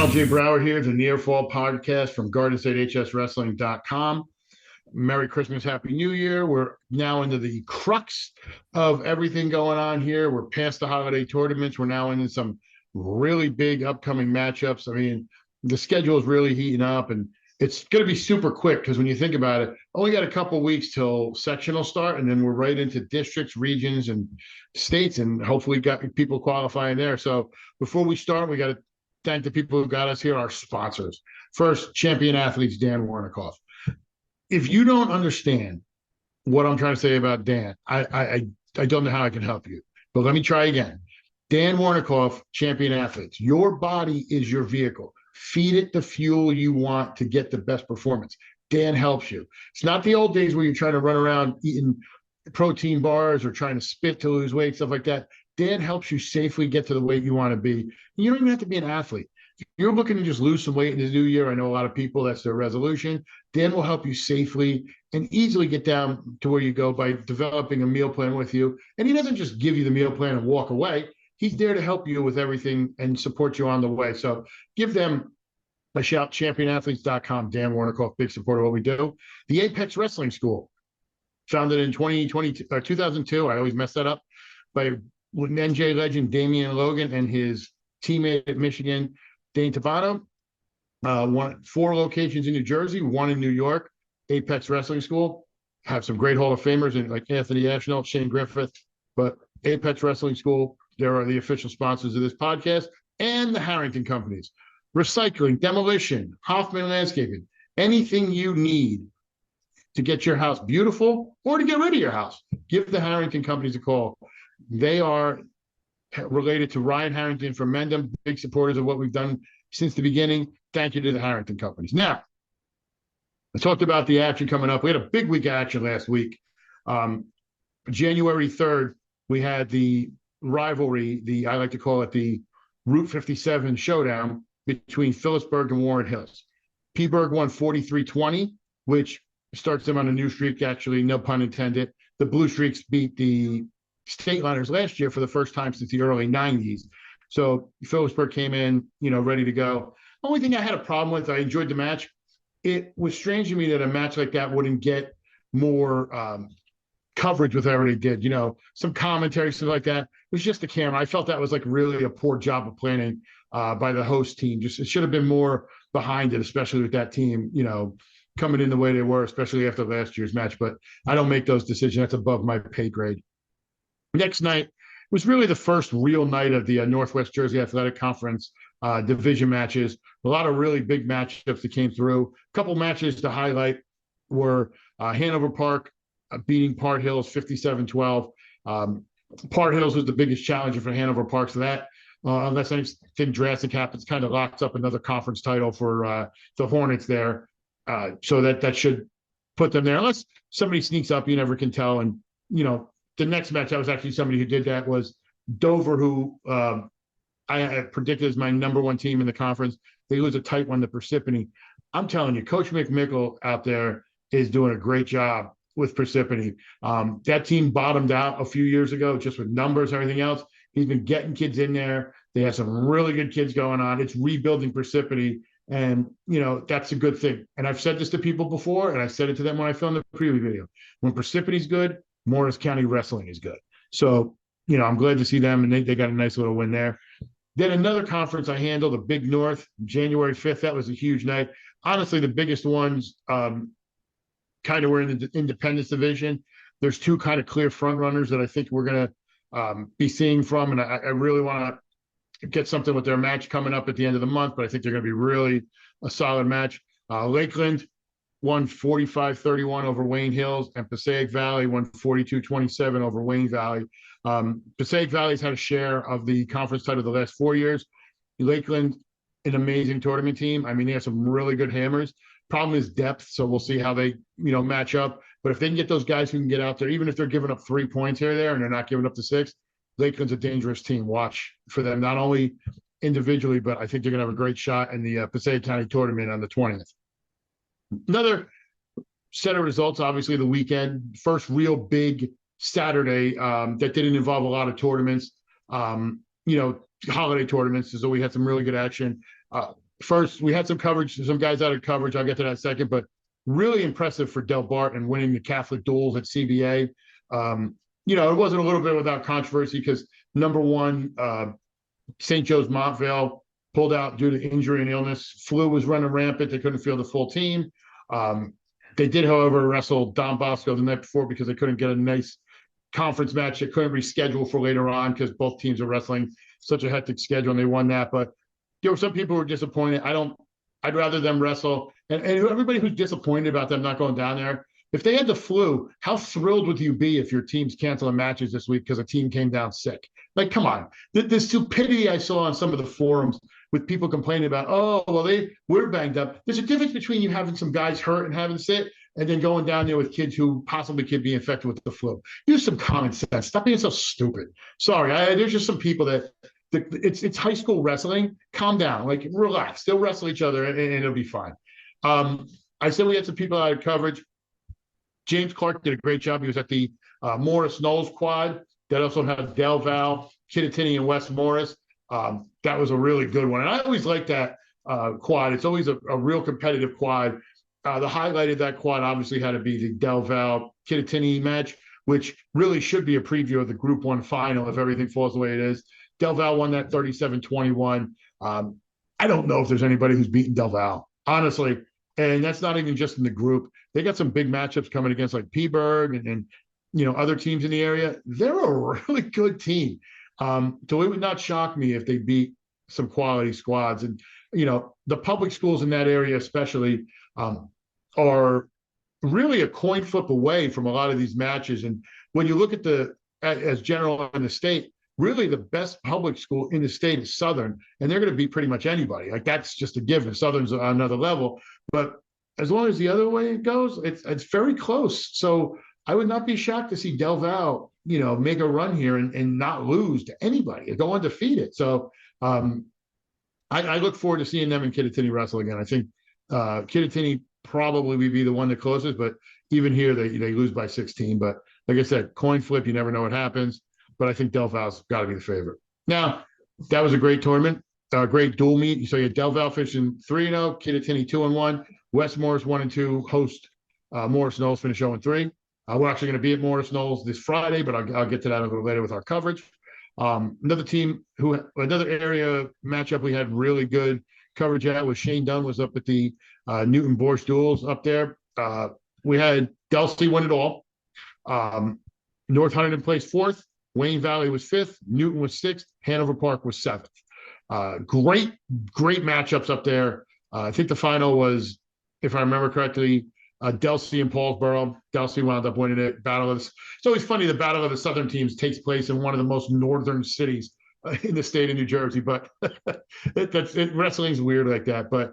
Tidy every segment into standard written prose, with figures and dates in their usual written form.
LJ Brower here, the Near Fall podcast from GardensStateHSWrestling.com. Merry Christmas, Happy New Year. We're now into the crux of everything going on here. We're past the holiday tournaments. We're now into some really big upcoming matchups. I mean, the schedule is really heating up, and it's going to be super quick because when you think about it, only got a couple weeks till sectional start, and then we're right into districts, regions, and states, and hopefully got people qualifying there. So before we start, we got to thank the people who got us here, our sponsors. First, Champion Athletes, Dan Warnikoff. If you don't understand what I'm trying to say about Dan, I don't know how I can help you. But let me try again. Dan Warnikoff, Champion Athletes. Your body is your vehicle. Feed it the fuel you want to get the best performance. Dan helps you. It's not the old days where you're trying to run around eating protein bars or trying to spit to lose weight, stuff like that. Dan helps you safely get to the weight you want to be. You don't even have to be an athlete. If you're looking to just lose some weight in the new year, I know a lot of people, that's their resolution. Dan will help you safely and easily get down to where you go by developing a meal plan with you. And he doesn't just give you the meal plan and walk away. He's there to help you with everything and support you on the way. So give them a shout, championathletes.com. Dan Warnikoff, big supporter of what we do. The Apex Wrestling School, founded in 2002. I always mess that up, by NJ legend Damian Logan and his teammate at Michigan, Dane Tabano. 4 locations in New Jersey, 1 in New York. Apex Wrestling School. Have some great Hall of Famers in like Anthony Ashnell, Shane Griffith. But Apex Wrestling School, they are the official sponsors of this podcast, and the Harrington Companies. Recycling, demolition, Hoffman Landscaping, anything you need to get your house beautiful or to get rid of your house, give the Harrington Companies a call. They are related to Ryan Harrington from Mendham, big supporters of what we've done since the beginning. Thank you to the Harrington Companies. Now, I talked about the action coming up. We had a big week of action last week. January 3rd, we had the rivalry, I like to call it the Route 57 showdown between Phillipsburg and Warren Hills. Peaburg won 43-20, which starts them on a new streak, actually, no pun intended. The Blue Streaks beat the State Liners last year for the first time since the early 90s. So Phillipsburg came in, ready to go. Only thing I had a problem with, I enjoyed the match. It was strange to me that a match like that wouldn't get more coverage with whatever they did, some commentary, stuff like that. It was just the camera. I felt that was like really a poor job of planning by the host team. Just it should have been more behind it, especially with that team, coming in the way they were, especially after last year's match. But I don't make those decisions. That's above my pay grade. Next night was really the first real night of the Northwest Jersey Athletic Conference division matches. A lot of really big matchups that came through. A couple matches to highlight were Hanover Park beating Part Hills 57-12. Part Hills was the biggest challenger for Hanover Park, so that, unless anything drastic happens, kind of locks up another conference title for the Hornets there. So that should put them there. Unless somebody sneaks up, you never can tell. And, the next match, I was actually somebody who did that, was Dover, who I predicted as my number 1 team in the conference. They lose a tight one to Parsippany. I'm telling you, Coach McMickle out there is doing a great job with Parsippany. That team bottomed out a few years ago just with numbers and everything else. He's been getting kids in there. They have some really good kids going on. It's rebuilding Parsippany, and, that's a good thing. And I've said this to people before, and I said it to them when I filmed the preview video. When Parsippany's good, Morris County Wrestling is good. So, I'm glad to see them, and they got a nice little win there. Then another conference I handled, the Big North, January 5th. That was a huge night. Honestly, the biggest ones kind of were in the Independence Division. There's 2 kind of clear front runners that I think we're going to be seeing from, and I really want to get something with their match coming up at the end of the month, but I think they're going to be really a solid match. Lakeland won 45-31 over Wayne Hills, and Passaic Valley won 42-27 over Wayne Valley. Passaic Valley's had a share of the conference title the last 4 years. Lakeland, an amazing tournament team. I mean, they have some really good hammers. Problem is depth, so we'll see how they, match up. But if they can get those guys who can get out there, even if they're giving up 3 points here or there and they're not giving up the 6, Lakeland's a dangerous team. Watch for them, not only individually, but I think they're going to have a great shot in the Passaic County tournament on the 20th. Another set of results, obviously, the weekend. First real big Saturday that didn't involve a lot of tournaments. Holiday tournaments, so we had some really good action. first, we had some coverage, some guys out of coverage. I'll get to that in a second, but really impressive for Del Barton winning the Catholic duels at CBA. It wasn't a little bit without controversy because number one, St. Joe's Montvale pulled out due to injury and illness. Flu was running rampant. They couldn't field the full team. They did, however, wrestle Don Bosco the night before because they couldn't get a nice conference match. They couldn't reschedule for later on because both teams are wrestling such a hectic schedule, and they won that. But there were some people who were disappointed. I'd rather them wrestle. And everybody who's disappointed about them not going down there, if they had the flu, how thrilled would you be if your team's canceling matches this week because a team came down sick? Like, come on. The stupidity I saw on some of the forums with people complaining about, oh, well, we're banged up. There's a difference between you having some guys hurt and having sick and then going down there with kids who possibly could be infected with the flu. Use some common sense. Stop being so stupid. Sorry, there's just some people that it's high school wrestling. Calm down. Like, relax. They'll wrestle each other and it'll be fine. I said we had some people out of coverage. James Clark did a great job. He was at the Morris Knowles quad. That also had Del Val, Kittatinny, and West Morris. That was a really good one. And I always like that quad. It's always a real competitive quad. The highlight of that quad obviously had to be the Del Val Kittatinny match, which really should be a preview of the Group 1 final if everything falls the way it is. Del Val won that 37-21. I don't know if there's anybody who's beaten Del Val, honestly. And that's not even just in the group. They got some big matchups coming against like P-Berg and other teams in the area. They're a really good team. So it would not shock me if they beat some quality squads. And, the public schools in that area especially are really a coin flip away from a lot of these matches. And when you look at as general in the state, really the best public school in the state is Southern, and they're going to beat pretty much anybody. Like, that's just a given. Southern's on another level. But as long as the other way it goes, it's very close. So I would not be shocked to see Del Val, make a run here and not lose to anybody, go undefeated. So I look forward to seeing them in Kittatinny wrestle again. I think Kittatinny probably would be the one that closes, but even here they lose by 16. But like I said, coin flip, you never know what happens. But I think Del Val's got to be the favorite. Now, that was a great tournament, a great dual meet. So you had Del Val finishing 3-0, Kittatinny 2-1, West Morris 1-2, host Morris Knowles finish 0-3. We're actually going to be at Morris Knowles this Friday, but I'll get to that a little later with our coverage. Another area matchup we had really good coverage at was Shane Dunn was up at the Newton Borscht duels up there. We had Delsey win it all. North Hunterdon placed 4th. Wayne Valley was 5th. Newton was 6th. Hanover Park was 7th. Great matchups up there. I think the final was, if I remember correctly, Delsey and Paulsboro. Delsey wound up winning it. It's always funny, the Battle of the Southern Teams takes place in one of the most northern cities in the state of New Jersey, but wrestling's weird like that. But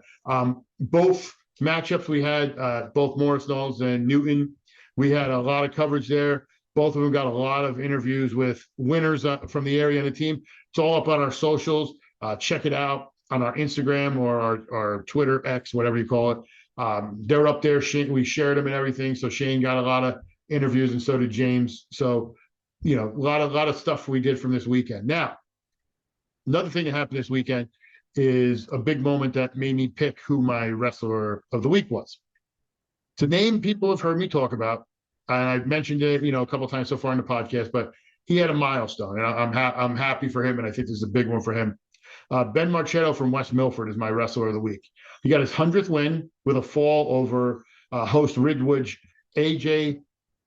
both matchups we had, both Morris Knowles and Newton, we had a lot of coverage there. Both of them got a lot of interviews with winners from the area and the team. It's all up on our socials. Check it out on our Instagram or our Twitter, X, whatever you call it. They're up there. We shared them and everything. So Shane got a lot of interviews, and so did James. So, a lot of stuff we did from this weekend. Now, another thing that happened this weekend is a big moment that made me pick who my wrestler of the week was. It's a name people have heard me talk about, and I've mentioned it, a couple of times so far in the podcast, but he had a milestone, and I'm happy for him, and I think this is a big one for him. Ben Marchetto from West Milford is my wrestler of the week. He got his 100th win with a fall over host Ridgewood AJ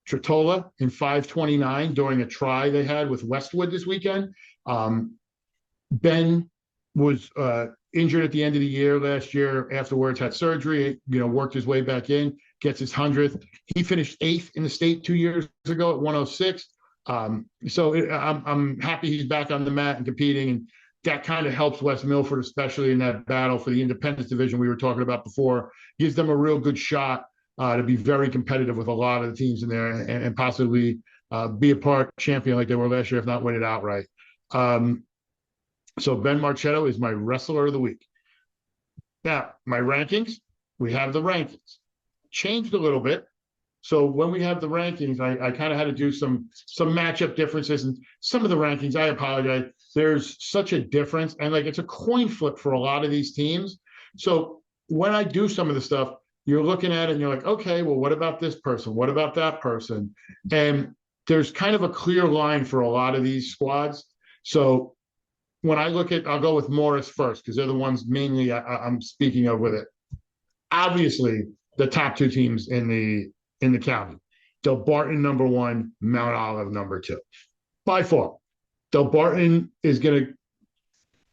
Tritola in 5:29 during a try they had with Westwood this weekend. Ben was injured at the end of the year last year. Afterwards, had surgery, worked his way back in, gets his 100th. He finished 8th in the state 2 years ago at 106. I'm happy he's back on the mat and competing, and that kind of helps West Milford, especially in that battle for the independence division we were talking about before. Gives them a real good shot to be very competitive with a lot of the teams in there and possibly be a part champion like they were last year, if not win it outright. So Ben Marchetto is my wrestler of the week. Now, my rankings, we have the rankings. Changed a little bit. So when we have the rankings, I kind of had to do some matchup differences, and some of the rankings, I apologize. There's such a difference, and it's a coin flip for a lot of these teams. So when I do some of the stuff, you're looking at it and you're like, okay, well, what about this person? What about that person? And there's kind of a clear line for a lot of these squads. So when I look at, I'll go with Morris first because they're the ones mainly I'm speaking of with it. Obviously, the top two teams in the county. Del Barton number one, Mount Olive number two. By far, Del Barton is going to.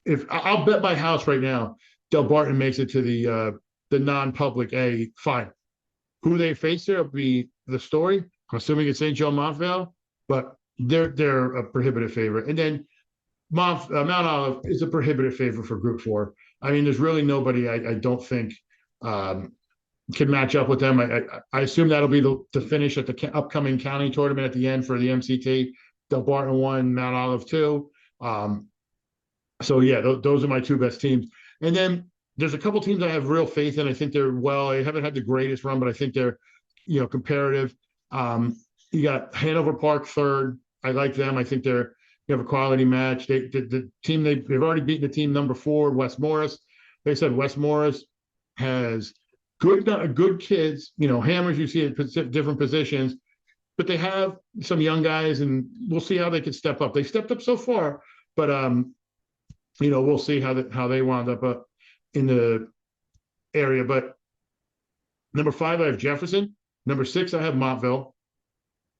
If I'll bet my house right now, Del Barton makes it to the non-public A final. Who they face there will be the story. I'm assuming it's St. Joe Montvale, but they're a prohibitive favorite. And then Mount Olive is a prohibitive favorite for Group 4. I mean, there's really nobody I don't think can match up with them. I assume that'll be the finish at the upcoming county tournament at the end for the MCT. Del Barton 1, Mount Olive 2. So yeah, those are my two best teams. And then there's a couple teams I have real faith in. I think they haven't had the greatest run, but I think they're, comparative. You got Hanover Park third. I like them. I think you have a quality match. The team they've already beaten the team number 4, West Morris. They said West Morris has good kids, hammers you see at different positions, but they have some young guys, and we'll see how they can step up. They stepped up so far, but we'll see how they wound up in the area. But number 5, I have Jefferson. Number 6, I have Montville.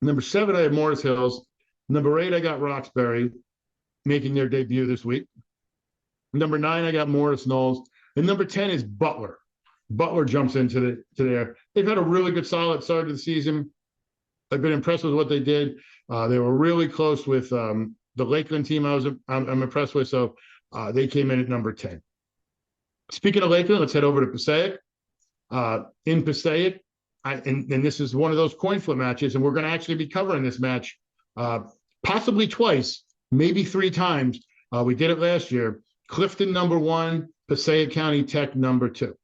Number 7, I have Morris Hills. Number 8, I got Roxbury making their debut this week. Number 9, I got Morris Knolls. And number 10 is Butler. Butler jumps into there. They've had a really good, solid start to the season. I've been impressed with what they did. They were really close with the Lakeland team I'm impressed with, so they came in at number 10. Speaking of Lakeland, let's head over to Passaic. In Passaic, and this is one of those coin flip matches, and we're going to actually be covering this match possibly twice, maybe 3 times. We did it last year. Clifton number 1, Passaic County Tech number 2.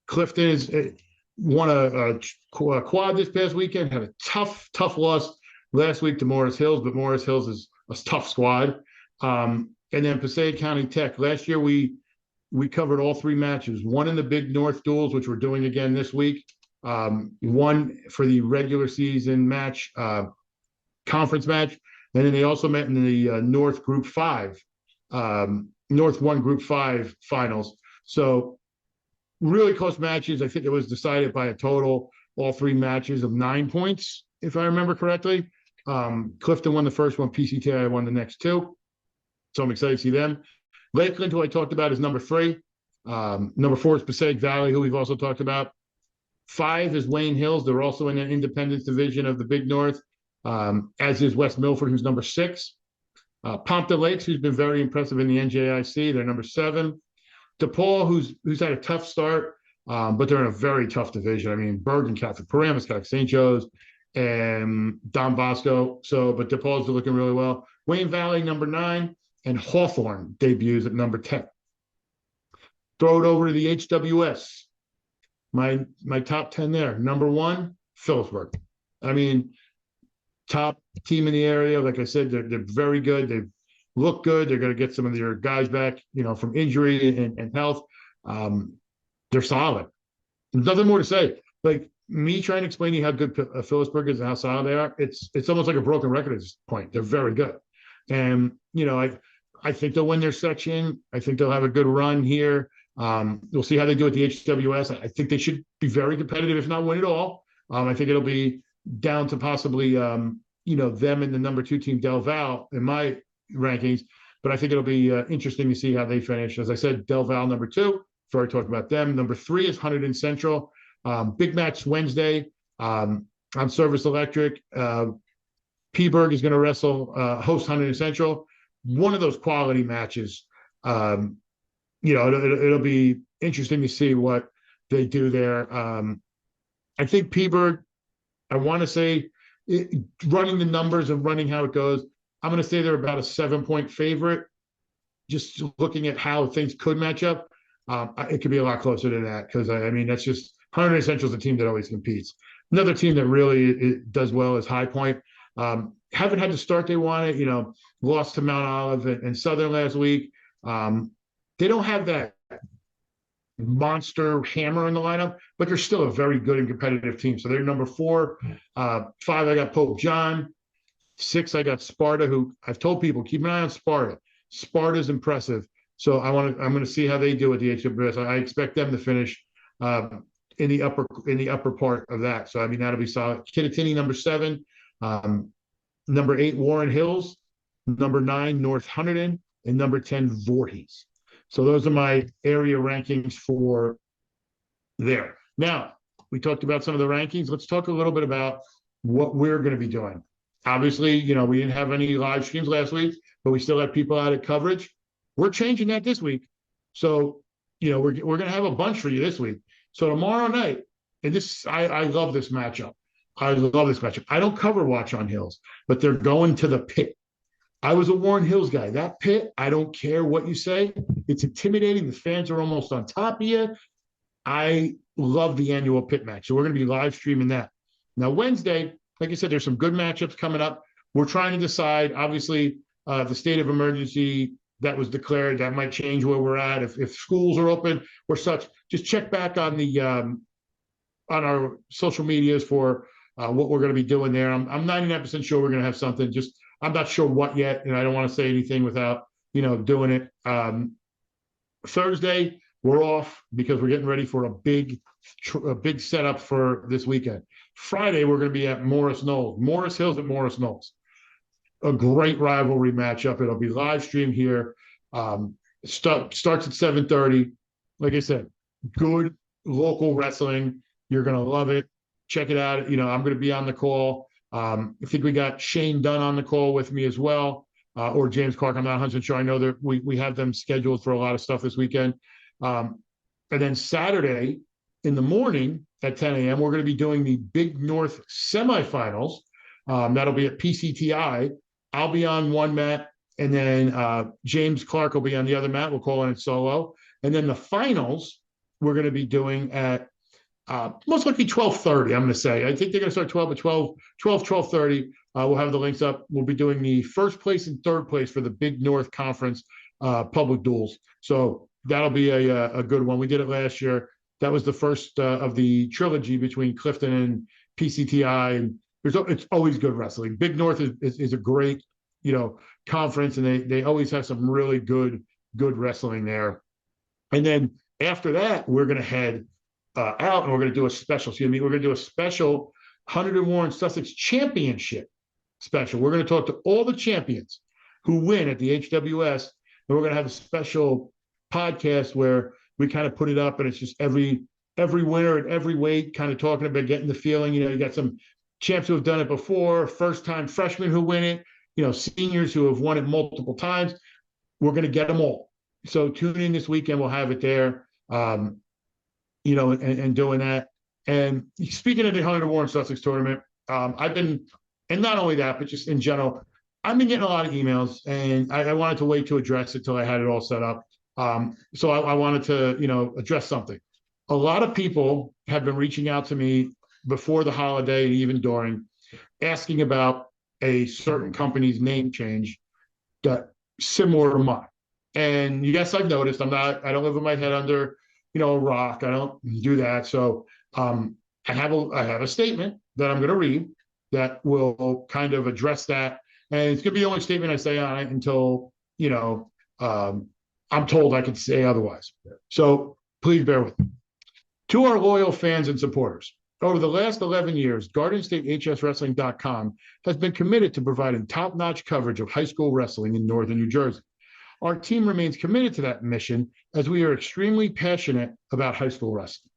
Clifton won a quad this past weekend, had a tough loss last week to Morris Hills, but Morris Hills is a tough squad. And then Passaic County Tech, last year we covered all 3 matches, one in the Big North duels, which we're doing again this week, one for the regular season match, conference match, and then they also met in the North Group 5, North 1 Group 5 finals. So really close matches. I think it was decided by a total, all 3 matches, of 9 points, if I remember correctly. Clifton won the first one, PCTI won the next 2. So I'm excited to see them. Lakeland, who I talked about, is number 3. Number 4 is Passaic Valley, who we've also talked about. 5 is Wayne Hills. They're also in the Independence division of the Big North, as is West Milford, who's number 6. Pompton Lakes, who's been very impressive in the NJIC, they're number 7. DePaul, who's had a tough start, but they're in a very tough division. I mean, Bergen Catholic, Paramus Catholic, St. Joe's, and Don Bosco. So, but DePaul's looking really well. Wayne Valley, number 9, and Hawthorne debuts at number 10. Throw it over to the HWS. My top 10 there. Number 1, Phillipsburg. I mean, top team in the area. Like I said, they're very good. They look good. They're going to get some of their guys back, from injury and health. They're solid. There's nothing more to say. Like me trying to explain to you how good Phillipsburg is and how solid they are, it's almost like a broken record at this point. They're very good. And, I think they'll win their section. I think they'll have a good run here. We'll see how they do at the HWS. I think they should be very competitive, if not win it all. I think it'll be down to possibly, them and the number 2 team, Del Val, in my rankings. But I think it'll be interesting to see how they finish. As I said, Del Val number 2. Before I talked about them. Number 3 is Hunterdon Central. Big match Wednesday on Service Electric. Peaburg is going to host Hunterdon Central. One of those quality matches. It'll be interesting to see what they do there. I think Peaburg, I want to say, running the numbers and running how it goes, I'm going to say they're about a 7-point favorite. Just looking at how things could match up, it could be a lot closer to that because, that's just Hunterdon Central is a team that always competes. Another team that really does well is High Point. Haven't had the start they wanted, lost to Mount Olive and Southern last week. They don't have that monster hammer in the lineup, but they're still a very good and competitive team. So they're number 4. 5, I got Pope John. 6, I got Sparta, who I've told people, keep an eye on Sparta. Sparta's impressive. So I'm going to see how they do at the HWS. I expect them to finish in the upper part of that. So I mean, that'll be solid. Kittatinny, number 7. Number 8, Warren Hills. Number 9, North Hunterdon. And number 10, Voorhees. So those are my area rankings for there. Now, we talked about some of the rankings. Let's talk a little bit about what we're going to be doing. Obviously, you know, we didn't have any live streams last week, but we still have people out at coverage. We're changing that this week. So, you know, we're going to have a bunch for you this week. So tomorrow night, and this, I love this matchup. I love this matchup. I don't cover Watch on Hills, but they're going to the pit. I was a Warren Hills guy. That pit, I don't care what you say. It's intimidating. The fans are almost on top of you. I love the annual pit match. So we're going to be live streaming that. Now, Wednesday, like I said, there's some good matchups coming up. We're trying to decide, obviously, the state of emergency that was declared, that might change where we're at. If schools are open or such, just check back on the on our social medias for what we're going to be doing there. I'm 99% sure we're going to have something. Just I'm not sure what yet, and I don't want to say anything without, you know, doing it. Thursday, we're off because we're getting ready for a big setup for this weekend. Friday, we're going to be at Morris Knolls. Morris Hills at Morris Knolls. A great rivalry matchup. It'll be live streamed here. Starts at 7:30. Like I said, good local wrestling. You're going to love it. Check it out. You know, I'm going to be on the call. I think we got Shane Dunn on the call with me as well, or James Clark. I'm not 100% sure. I know that we have them scheduled for a lot of stuff this weekend. And then Saturday in the morning at 10 a.m., we're going to be doing the Big North semifinals. That'll be at PCTI. I'll be on one mat, and then James Clark will be on the other mat. We'll call it solo. And then the finals we're going to be doing at most likely 12:30, I'm going to say. I think they're going to start 12 at 12:30. We'll have the links up. We'll be doing the first place and third place for the Big North Conference public duels. So that'll be a good one. We did it last year. That was the first of the trilogy between Clifton and PCTI. It's always good wrestling. Big North is a great, you know, conference, and they always have some really good wrestling there. And then after that, we're going to head out, and we're going to do a special. We're going to do a special Hunterdon Warren Sussex Championship special. We're going to talk to all the champions who win at the HWS, and we're going to have a special podcast where we kind of put it up, and it's just every winner at every weight, kind of talking about getting the feeling. You know, you got some champs who have done it before, first-time freshmen who win it, you know, seniors who have won it multiple times. We're going to get them all. So tune in this weekend. We'll have it there, you know, and doing that. And speaking of the Hunterdon Warren Sussex tournament, I've been, and not only that, but just in general, I've been getting a lot of emails, and I wanted to wait to address it till I had it all set up. So I wanted to, you know, address something. A lot of people have been reaching out to me before the holiday and even during, asking about a certain company's name change that similar to mine. And yes, I've noticed. I don't live with my head under, you know, a rock. I don't do that. So I have a statement that I'm going to read that will kind of address that. And it's going to be the only statement I say on it until, you know, I'm told I can say otherwise. So please bear with me. To our loyal fans and supporters, over the last 11 years, GardenStateHSWrestling.com has been committed to providing top-notch coverage of high school wrestling in northern New Jersey. Our team remains committed to that mission as we are extremely passionate about high school wrestling.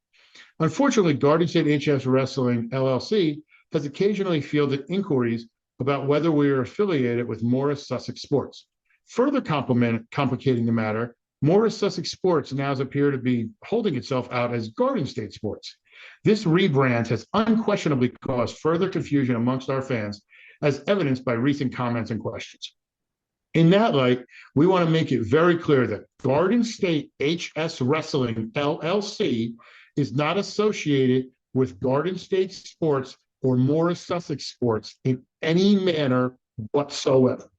Unfortunately, Garden State HS Wrestling, LLC, has occasionally fielded inquiries about whether we are affiliated with Morris Sussex Sports. Further complicating the matter, Morris Sussex Sports now appears to be holding itself out as Garden State Sports. This rebrand has unquestionably caused further confusion amongst our fans, as evidenced by recent comments and questions. In that light, we want to make it very clear that Garden State HS Wrestling, LLC, is not associated with Garden State Sports or Morris Sussex Sports in any manner whatsoever.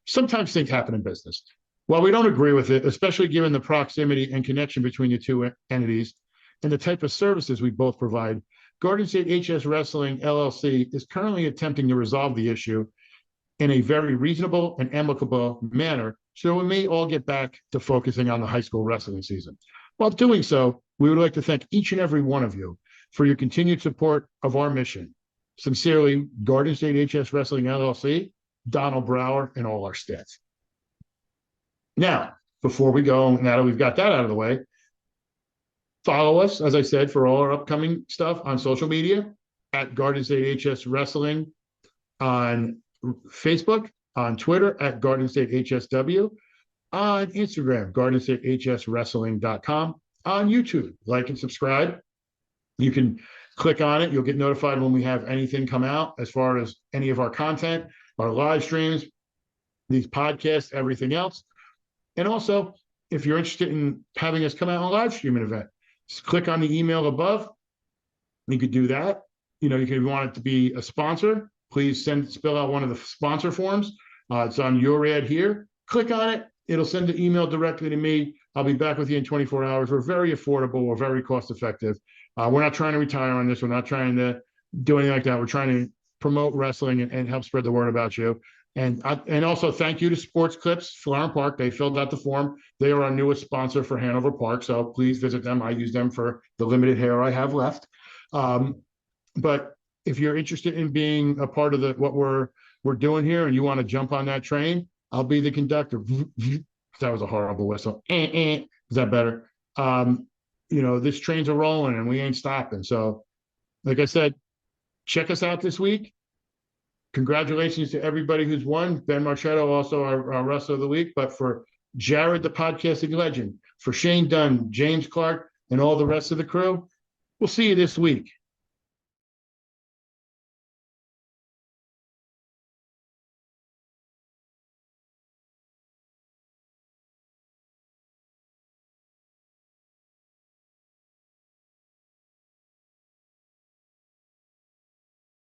Sometimes things happen in business. While we don't agree with it, especially given the proximity and connection between the two entities and the type of services we both provide, Garden State HS Wrestling LLC is currently attempting to resolve the issue in a very reasonable and amicable manner, so we may all get back to focusing on the high school wrestling season. While doing so, we would like to thank each and every one of you for your continued support of our mission. Sincerely, Garden State HS Wrestling LLC, Donald Brower, and all our staff. Now, before we go, now that we've got that out of the way, follow us, as I said, for all our upcoming stuff on social media at Garden State HS Wrestling on Facebook, on Twitter at Garden State HSW, on Instagram, GardenStateHSWrestling.com, on YouTube. Like and subscribe. You can click on it. You'll get notified when we have anything come out as far as any of our content, our live streams, these podcasts, everything else. And also, if you're interested in having us come out on a live streaming event, just click on the email above. You could do that. You could want it to be a sponsor. Please fill out one of the sponsor forms. It's on your ad here. Click on it. It'll send an email directly to me. I'll be back with you in 24 hours. We're very affordable. We're very cost effective. We're not trying to retire on this. We're not trying to do anything like that. We're trying to promote wrestling and help spread the word about you. And also thank you to Sports Clips, Florham Park. They filled out the form. They are our newest sponsor for Hanover Park. So please visit them. I use them for the limited hair I have left. But if you're interested in being a part of what we're doing here and you want to jump on that train, I'll be the conductor. That was a horrible whistle. Is that better? This train's a rolling and we ain't stopping. So like I said, check us out this week. Congratulations to everybody who's won. Ben Marchetto, also our wrestler of the week. But for Jared, the podcasting legend, for Shane Dunn, James Clark, and all the rest of the crew, we'll see you this week.